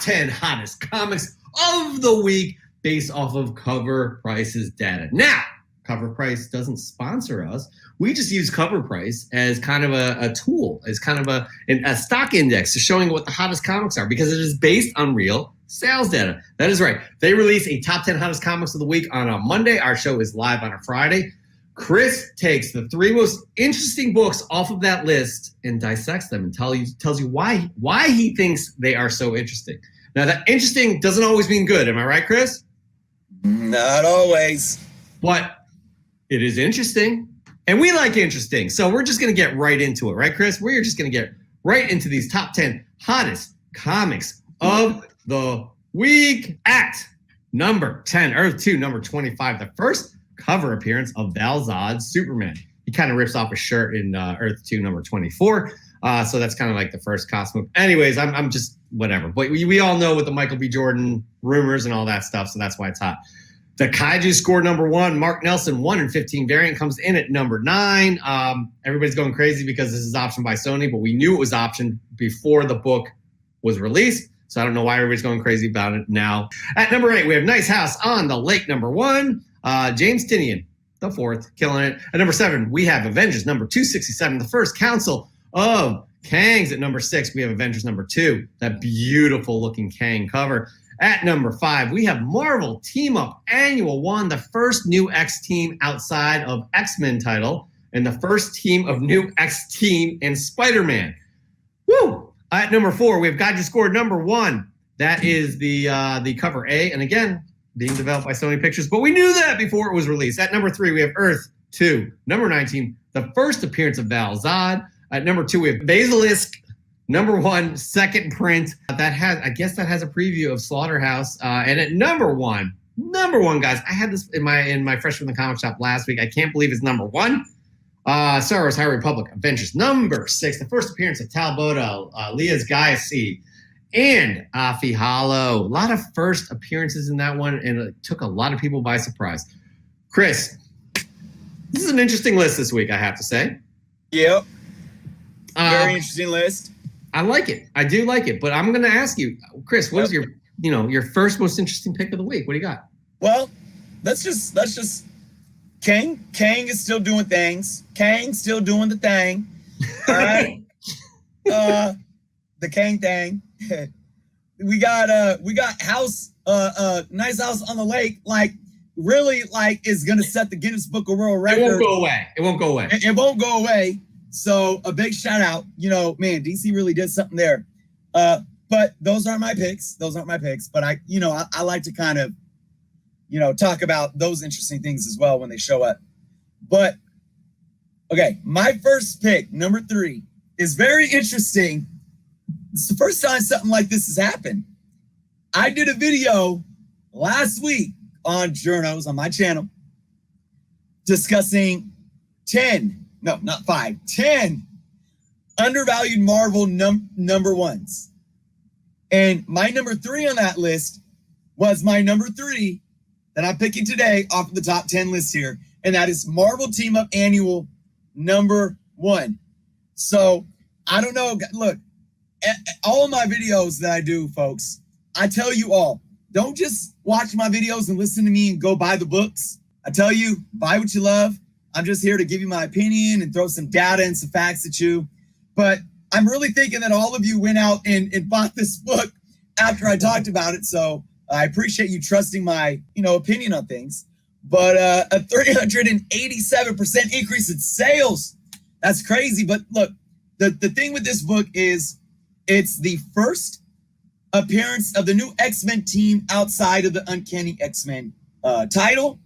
10 hottest comics of the week based off of Cover Price's data. Now, Cover Price doesn't sponsor us. We just use Cover Price as kind of a tool, as kind of a stock index to showing what the hottest comics are, because it is based on real sales data. That is right. They release a top 10 hottest comics of the week on a Monday. Our show is live on a Friday. Chris takes the 3 most interesting books off of that list and dissects them and tells you why he thinks they are so interesting. Now, that interesting doesn't always mean good. Am I right, Chris? Not always. But it is interesting. And we like interesting. So we're just going to get right into it. Right, Chris? We're just going to get right into these top 10 hottest comics of the week. At number 10, Earth 2, number 25, the first cover appearance of Val Zod's Superman. He kind of rips off a shirt in Earth 2, number 24. So that's kind of like the first costume. Anyways, I'm just whatever. But we all know with the Michael B. Jordan rumors and all that stuff, so that's why it's hot. The Kaiju score number 1, Mark Nelson 1 in 15 variant comes in at number 9. Everybody's going crazy because this is optioned by Sony, but we knew it was optioned before the book was released. So I don't know why everybody's going crazy about it now. At number 8, we have Nice House on the Lake number 1. James Tynion, the 4th, killing it. At number 7, we have Avengers number 267, the first Council of Kangs. At number 6, we have Avengers number 2, that beautiful looking Kang cover. At number 5, we have Marvel Team Up Annual 1, the first new X-Team outside of X-Men title, and the first team of new X-Team and Spider-Man. Woo! At number 4, we have Kaiju Score number 1. That is the cover A, and again, being developed by Sony Pictures, but we knew that before it was released. At number 3, we have Earth 2, number 19, the first appearance of Val Zod. At number 2, we have Basilisk number 1, second print. That has a preview of Slaughterhouse. And at number one, guys, I had this in my Freshman in the Comic Shop last week. I can't believe it's number 1. Star Wars High Republic Adventures number 6, the first appearance of Talbota, Leah's Gaiasi, and Afi Hollow. A lot of first appearances in that one, and it took a lot of people by surprise. Chris, this is an interesting list this week, I have to say. Yep. Very interesting list. I like it. I do like it. But I'm going to ask you, Chris, what is your first most interesting pick of the week? What do you got? Well, let's just Kang is still doing things. Kang's still doing the thing. All right. The Kang thing. we got house Nice House on the Lake, really is gonna set the Guinness Book of World Records. It won't go away. It won't go away. So a big shout out. Man, DC really did something there. But those aren't my picks. But I like to kind of talk about those interesting things as well when they show up. But okay, my first pick, number 3, is very interesting. It's the first time something like this has happened. I did a video last week on Journos on my channel discussing 10 undervalued Marvel number 1s. And my number 3 on that list was my number 3 that I'm picking today off of the top 10 list here. And that is Marvel Team Up Annual number 1. So I don't know. Look, all of my videos that I do, folks, I tell you all, don't just watch my videos and listen to me and go buy the books. I tell you, buy what you love. I'm just here to give you my opinion and throw some data and some facts at you. But I'm really thinking that all of you went out and bought this book after I talked about it. So I appreciate you trusting my, opinion on things. But a 387% increase in sales. That's crazy. But look, the thing with this book is it's the first appearance of the new X-Men team outside of the Uncanny X-Men title.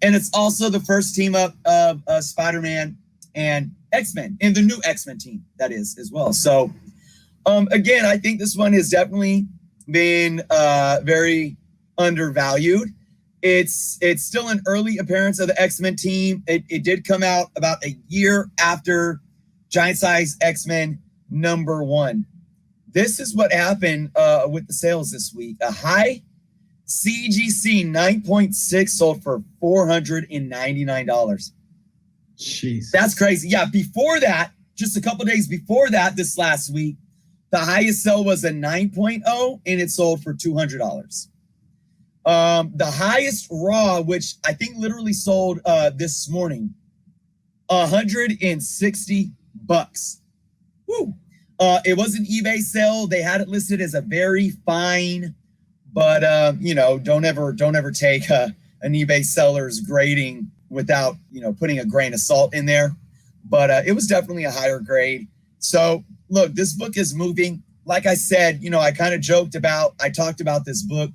And it's also the first team up of Spider-Man and X-Men, and the new X-Men team, that is, as well. So, again, I think this one has definitely been very undervalued. It's still an early appearance of the X-Men team. It did come out about a year after Giant Size X-Men number 1. This is what happened with the sales this week. A high CGC 9.6 sold for $499. Jeez. That's crazy. Yeah, before that, just a couple days before that, this last week, The highest sell was a 9.0 and it sold for $200. The highest raw, which I think literally sold this morning, $160. Woo. It was an eBay sale. They had it listed as a very fine, but don't ever take an eBay seller's grading without putting a grain of salt in there. But it was definitely a higher grade. So look, this book is moving. Like I said, I kind of I talked about this book,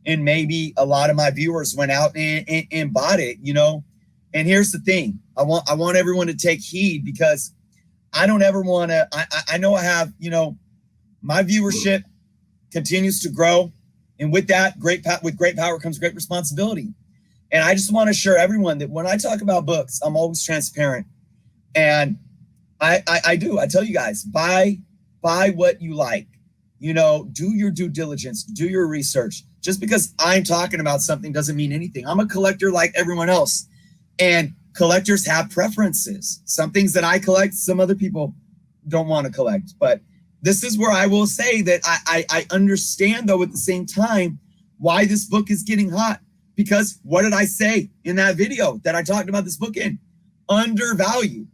and maybe a lot of my viewers went out and bought it, And here's the thing. I want everyone to take heed, because I don't ever want to, I know I have, my viewership continues to grow. And with that, with great power comes great responsibility. And I just want to assure everyone that when I talk about books, I'm always transparent. And I tell you guys, buy what you like, do your due diligence, do your research. Just because I'm talking about something doesn't mean anything. I'm a collector like everyone else. And collectors have preferences. Some things that I collect, some other people don't want to collect. But this is where I will say that I understand, though, at the same time, why this book is getting hot. Because what did I say in that video that I talked about this book in? Undervalued.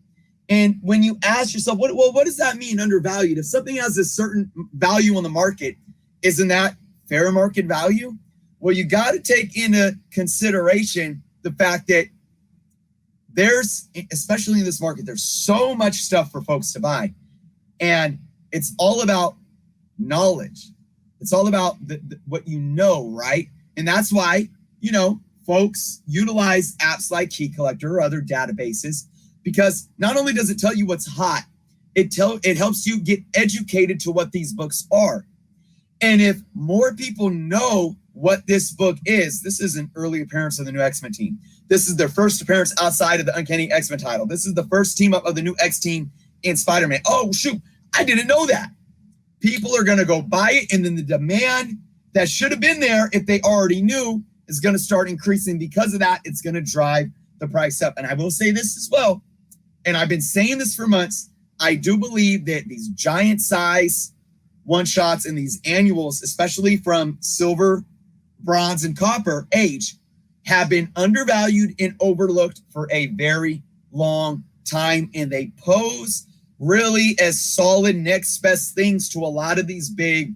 And when you ask yourself, what does that mean, undervalued? If something has a certain value on the market, isn't that fair market value? Well, you got to take into consideration the fact that there's, especially in this market, there's so much stuff for folks to buy. And it's all about knowledge. It's all about what right? And that's why, folks utilize apps like Key Collector or other databases, because not only does it tell you what's hot, it helps you get educated to what these books are. And if more people know what this book is, this is an early appearance of the new X-Men team. This is their first appearance outside of the Uncanny X-Men title. This is the first team up of the new X-Team in Spider-Man. Oh, shoot, I didn't know that. People are going to go buy it, and then the demand that should have been there if they already knew is going to start increasing. Because of that, it's going to drive the price up. And I will say this as well, and I've been saying this for months, I do believe that these giant size one-shots and these annuals, especially from silver, bronze, and copper age, have been undervalued and overlooked for a very long time. And they pose really as solid next best things to a lot of these big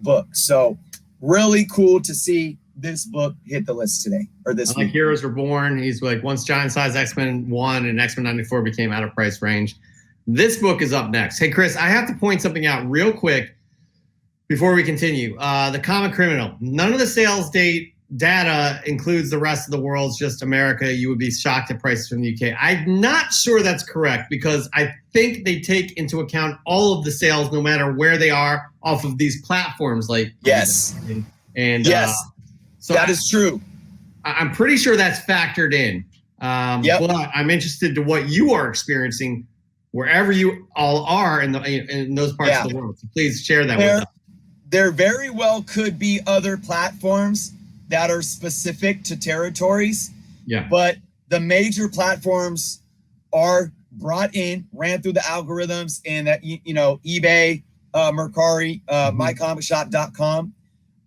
books. So really cool to see this book hit the list today, or this week. Heroes Were Born. He's like, once giant size X-Men 1 and X-Men 94 became out of price range. This book is up next. Hey, Chris, I have to point something out real quick before we continue. The Comic Criminal. None of the sales data includes the rest of the world, it's just America. You would be shocked at prices from the UK. I'm not sure that's correct, because I think they take into account all of the sales, no matter where they are, off of these platforms like yes. And yes. So that is true. I'm pretty sure that's factored in. Yep. But I'm interested to what you are experiencing wherever you all are in those parts of the world. So please share that with us. There very well could be other platforms that are specific to territories. Yeah. But the major platforms are brought in, ran through the algorithms, and that eBay, Mercari, mycomicshop.com.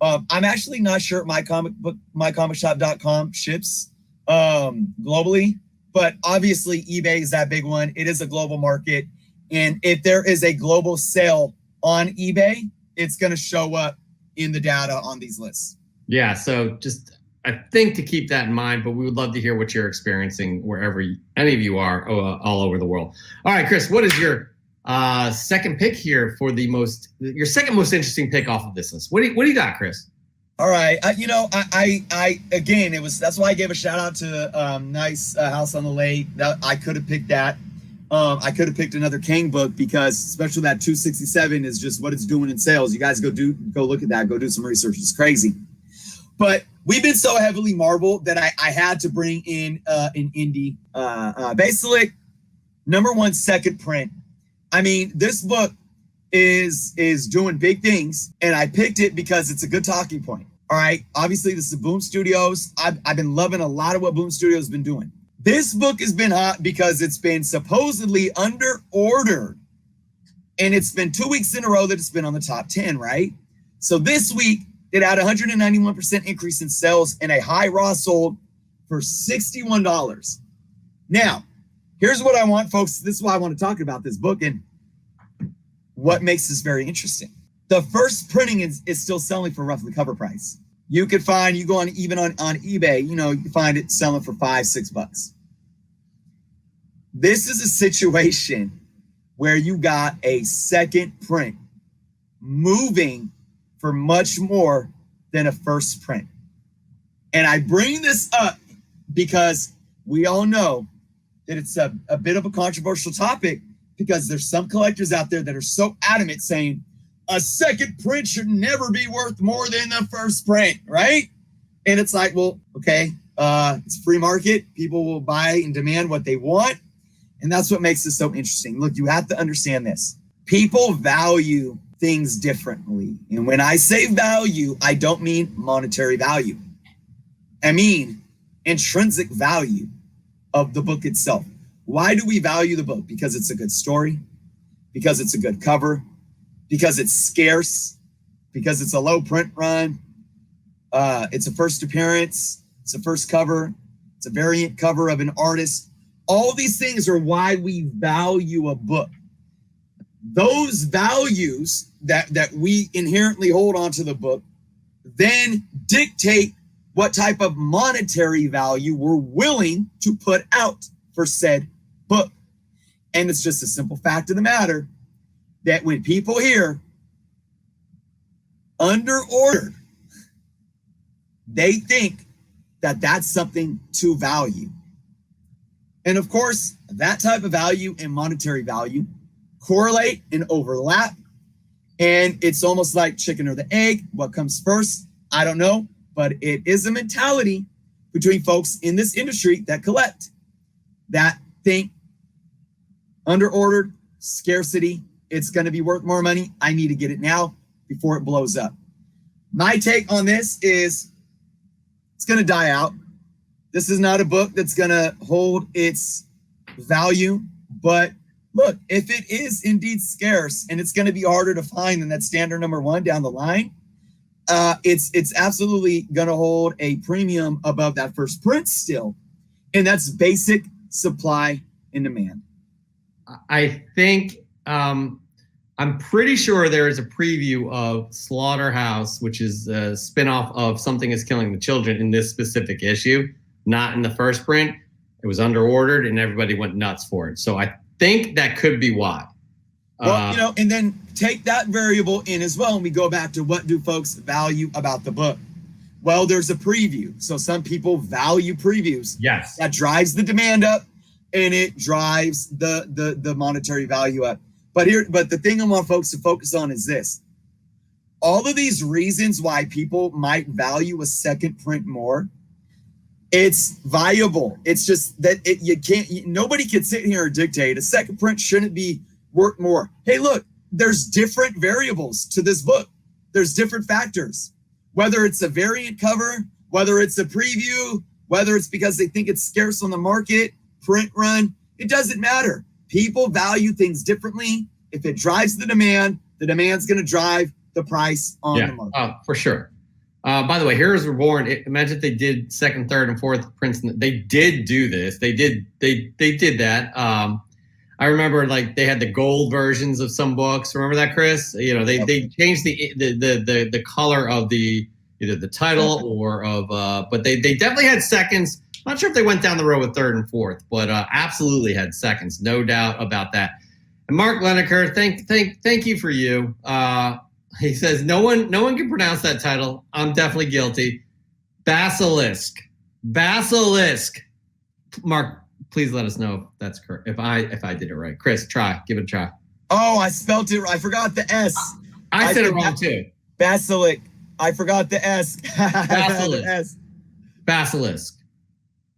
I'm actually not sure mycomicshop.com ships globally, but obviously eBay is that big one. It is a global market. And if there is a global sale on eBay, it's going to show up in the data on these lists. Yeah. So just, I think, to keep that in mind, but we would love to hear what you're experiencing wherever any of you are all over the world. All right, Chris, what is your second pick here for your second most interesting pick off of this list? What do you got, Chris? All right. I again, that's why I gave a shout out to Nice House on the Lake. I could have picked that. I could have picked another Kang book, because especially that 267 is just what it's doing in sales. You guys go look at that, go do some research. It's crazy. But we've been so heavily Marvel that I had to bring in an indie. Basically, #1 second print. I mean, this book is doing big things, and I picked it because it's a good talking point. All right. Obviously, this is Boom Studios. I've been loving a lot of what Boom Studios has been doing. This book has been hot because it's been supposedly under ordered And it's been 2 weeks in a row that it's been on the top 10, right? So this week, it had a 191% increase in sales and a high raw sold for $61. Now, here's what I want, folks. This is why I want to talk about this book and what makes this very interesting. The first printing is still selling for roughly cover price. You could find, you go on even on eBay, you can find it selling for $5-6. This is a situation where you got a second print moving for much more than a first print. And I bring this up because we all know that it's a bit of a controversial topic, because there's some collectors out there that are so adamant saying a second print should never be worth more than the first print, right? And it's like, well, okay, it's free market. People will buy and demand what they want. And that's what makes this so interesting. Look, you have to understand this. People value things differently. And when I say value, I don't mean monetary value. I mean intrinsic value of the book itself. Why do we value the book? Because it's a good story, because it's a good cover, because it's scarce, because it's a low print run, it's a first appearance, it's a first cover, it's a variant cover of an artist. All these things are why we value a book. Those values that we inherently hold onto the book then dictate what type of monetary value we're willing to put out for said book. And it's just a simple fact of the matter that when people hear under ordered, they think that that's something to value. And of course, that type of value and monetary value correlate and overlap. And it's almost like chicken or the egg. What comes first? I don't know. But it is a mentality between folks in this industry that collect, that think under ordered, scarcity, it's going to be worth more money. I need to get it now before it blows up. My take on this is it's going to die out. This is not a book that's going to hold its value. But look, if it is indeed scarce and it's going to be harder to find than that standard number one down the line, it's absolutely going to hold a premium above that first print still. And that's basic supply and demand. I think I'm pretty sure there is a preview of Slaughterhouse, which is a spinoff of Something is Killing the Children, in this specific issue, not in the first print. It was under ordered and everybody went nuts for it. So I think that could be why. Well, and then take that variable in as well. And we go back to what do folks value about the book? Well, there's a preview. So some people value previews. Yes. That drives the demand up and it drives the monetary value up. But the thing I want folks to focus on is this. All of these reasons why people might value a second print more, it's viable. It's just that nobody can sit here and dictate a second print shouldn't be worth more. Hey, look, there's different variables to this book. There's different factors, whether it's a variant cover, whether it's a preview, whether it's because they think it's scarce on the market, print run, it doesn't matter. People value things differently. If it drives the demand's going to drive the price on the market. For sure. By the way, Heroes Reborn, imagine if they did second, third, and fourth prints. They did do this. They did that. I remember like they had the gold versions of some books. Remember that, Chris? They changed the color of either the title or of but they definitely had seconds. I'm not sure if they went down the road with third and fourth, but absolutely had seconds, no doubt about that. And Mark Lineker, thank you for you. He says no one can pronounce that title. I'm definitely guilty. Basilisk. Mark, please let us know if that's correct. If I did it right. Chris, give it a try. Oh, I spelled it. I forgot the S. I said it wrong too. Basilisk. I forgot the S. Basilisk.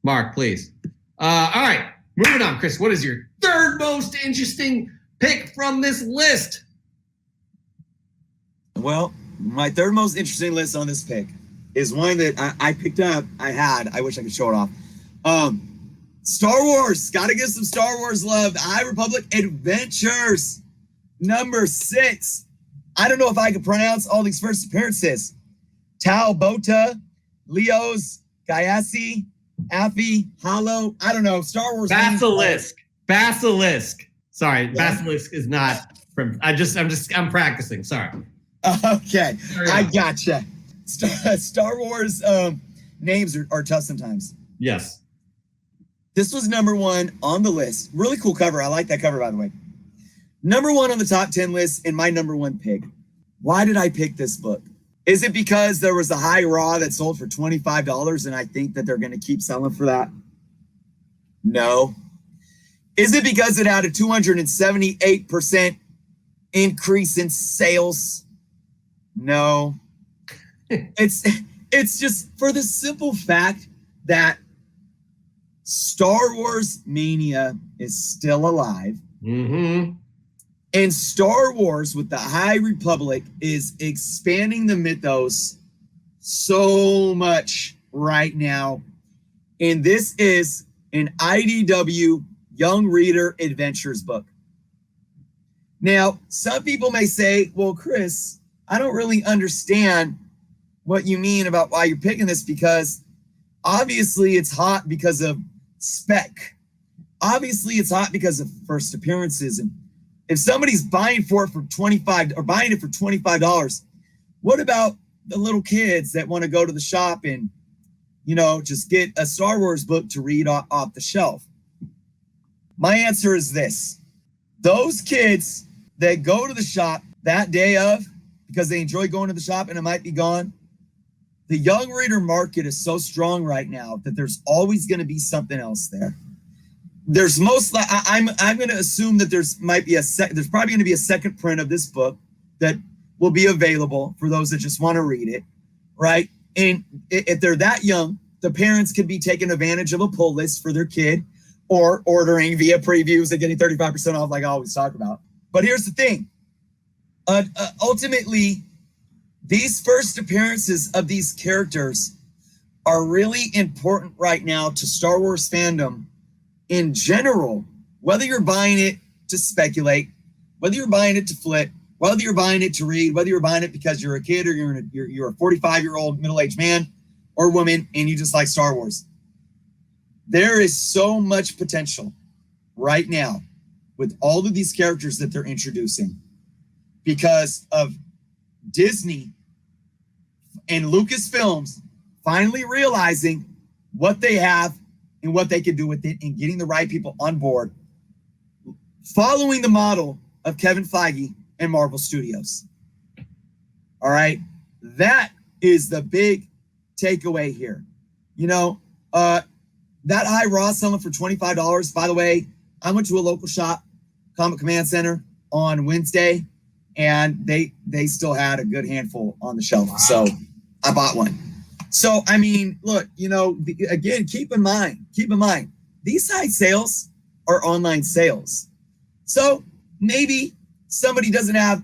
Mark, please. All right, moving on. Chris, what is your third most interesting pick from this list? Well, my third most interesting list on this pick is one that I picked up. I wish I could show it off. Star Wars. Got to give some Star Wars love. The High Republic Adventures. Number 6. I don't know if I can pronounce all these first appearances. Tau Bota, Leos, Gaiasi, Affy, Hollow. I don't know. Star Wars. Basilisk. Basilisk. Sorry, Yeah. Basilisk is not from. I'm practicing. Sorry. Okay, I gotcha. Star Wars names are tough sometimes. Yes. This was number 1 on the list. Really cool cover. I like that cover, by the way. Number 1 on the top 10 list and my number 1 pick. Why did I pick this book? Is it because there was a high raw that sold for $25 and I think that they're going to keep selling for that? No. Is it because it had a 278% increase in sales? No. It's just for the simple fact that Star Wars mania is still alive. Mm-hmm. And Star Wars with the High Republic is expanding the mythos so much right now. And this is an IDW Young Reader Adventures book. Now, some people may say, well, Chris, I don't really understand what you mean about why you're picking this, because obviously it's hot because of Spec. Obviously it's hot because of first appearances. And if somebody's buying for it for $25, what about the little kids that want to go to the shop and, just get a Star Wars book to read off the shelf? My answer is this. Those kids that go to the shop that day of, because they enjoy going to the shop and it might be gone, the young reader market is so strong right now that there's always going to be something else there. There's I'm going to assume that there's probably going to be a second print of this book that will be available for those that just want to read it, right? And if they're that young, the parents could be taking advantage of a pull list for their kid or ordering via previews and getting 35% off like I always talk about. But here's the thing. Ultimately, these first appearances of these characters are really important right now to Star Wars fandom in general, whether you're buying it to speculate, whether you're buying it to flip, whether you're buying it to read, whether you're buying it because you're a kid or you're a 45-year-old middle-aged man or woman and you just like Star Wars. There is so much potential right now with all of these characters that they're introducing because of Disney and Lucasfilms finally realizing what they have and what they can do with it and getting the right people on board, following the model of Kevin Feige and Marvel Studios. All right. That is the big takeaway here. That high raw selling for $25. By the way, I went to a local shop, Comic Command Center, on Wednesday, and they still had a good handful on the shelf. Wow. So I bought one. So, I mean, look, again, keep in mind, these high sales are online sales. So maybe somebody doesn't have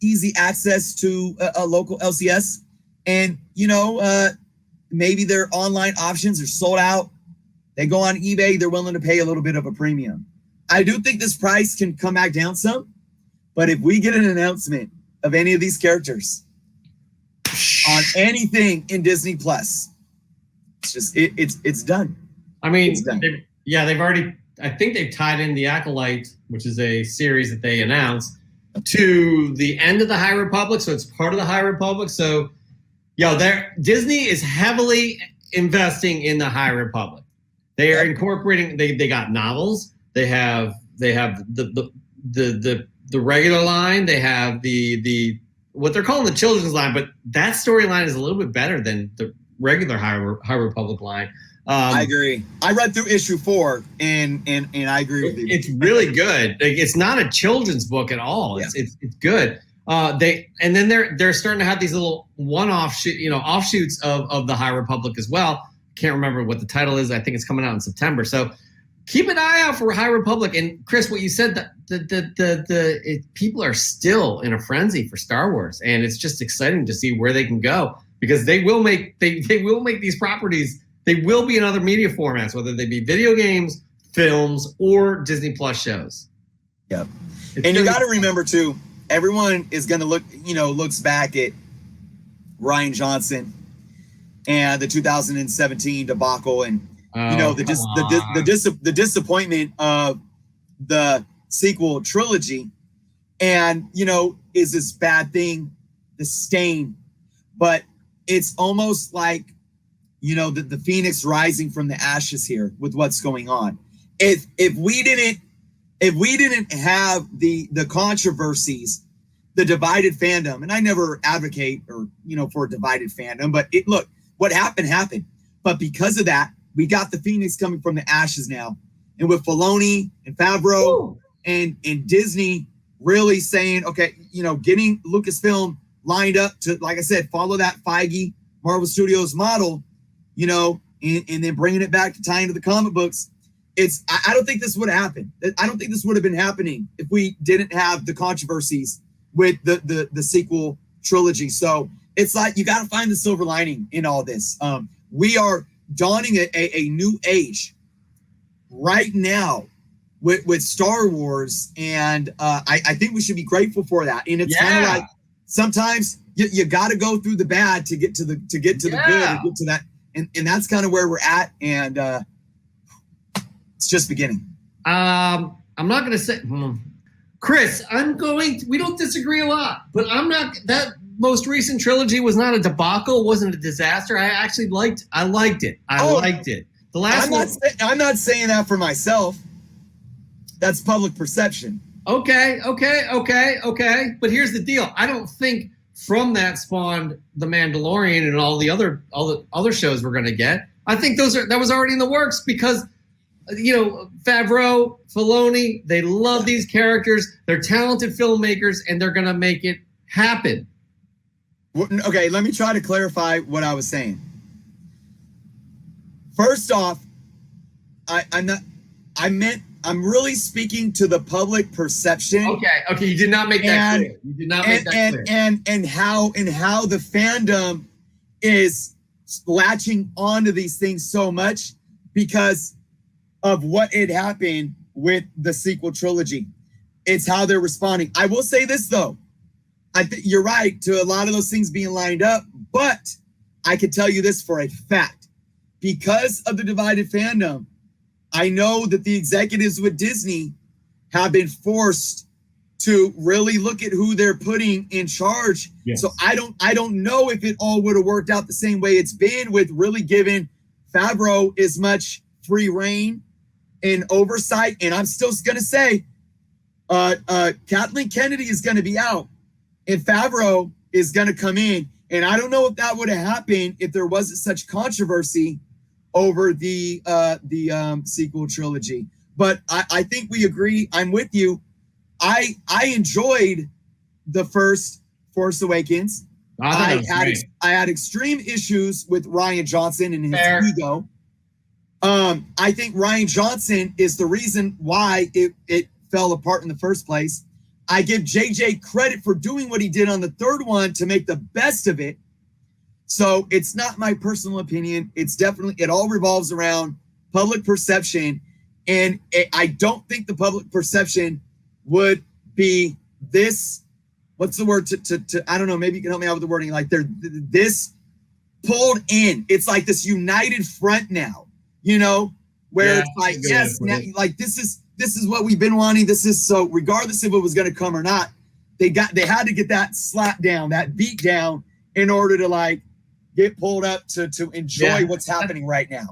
easy access to a local LCS and, maybe their online options are sold out. They go on eBay, they're willing to pay a little bit of a premium. I do think this price can come back down some, but if we get an announcement of any of these characters on anything in Disney Plus, it's just it's done. I mean, they've already. I think they've tied in the Acolyte, which is a series that they announced, to the end of the High Republic, so it's part of the High Republic. So, Disney is heavily investing in the High Republic. They are incorporating. They got novels. They have the regular line. They have the what they're calling the children's line, but that storyline is a little bit better than the regular High Republic line. I agree. I read through issue 4 and I agree with you. It's really good. It's not a children's book at all. It's good. They're starting to have these little one-off offshoots of the High Republic as well. Can't remember what the title is. I think it's coming out in September. So keep an eye out for High Republic. And Chris, what you said, that people are still in a frenzy for Star Wars, and it's just exciting to see where they can go because they will make these properties. They will be in other media formats, whether they be video games, films, or Disney Plus shows. Yep. And you got to remember too, everyone is going to looks back at Rian Johnson and the 2017 debacle, and the disappointment of the sequel trilogy, and is this bad thing, the stain, but it's almost like the phoenix rising from the ashes here with what's going on. If we didn't have the controversies, the divided fandom, and I never advocate for a divided fandom, but look, what happened. But because of that, we got the phoenix coming from the ashes now. And with Filoni and Favreau and Disney really saying, okay, getting Lucasfilm lined up to, like I said, follow that Feige Marvel Studios model, and then bringing it back to tie into the comic books. I don't think this would have happened. I don't think this would have been happening if we didn't have the controversies with the sequel trilogy. So it's like, you got to find the silver lining in all this. We are dawning a new age right now with Star Wars, and I think we should be grateful for that. And it's kind of like, sometimes you got to go through the bad to get to the good, and get to that, and that's kind of where we're at, and it's just beginning. I'm not going to say, Chris, we don't disagree a lot, but that most recent trilogy was not a debacle, wasn't a disaster. I actually liked it. I liked it. The last I'm not saying that for myself. That's public perception. Okay. But here's the deal. I don't think from that spawned The Mandalorian and all the other shows we're going to get. I think that was already in the works, because Favreau, Filoni, they love these characters. They're talented filmmakers, and they're going to make it happen. Okay, let me try to clarify what I was saying. First off, I'm really speaking to the public perception. Okay, you did not make that clear. You did not make that clear. And how the fandom is latching onto these things so much because of what had happened with the sequel trilogy. It's how they're responding. I will say this though. I think you're right to a lot of those things being lined up, but I can tell you this for a fact. Because of the divided fandom, I know that the executives with Disney have been forced to really look at who they're putting in charge. Yes. So I don't know if it all would have worked out the same way it's been, with really giving Favreau as much free reign and oversight. And I'm still going to say, Kathleen Kennedy is going to be out, and Favreau is going to come in. And I don't know if that would have happened if there wasn't such controversy over the sequel trilogy. But I think we agree. I'm with you. I enjoyed the first Force Awakens. I had extreme issues with Rian Johnson and his ego. I think Rian Johnson is the reason why it fell apart in the first place. I give JJ credit for doing what he did on the third one to make the best of it. So it's not my personal opinion. It's definitely, it all revolves around public perception. And I don't think the public perception would be this, what's the word to I don't know, maybe you can help me out with the wording. Like they're this pulled in. It's like this united front now, where it's like, yes, now, like this is what we've been wanting. This is, so regardless if it was going to come or not, they had to get that slap down, that beat down in order to like get pulled up to enjoy what's happening right now.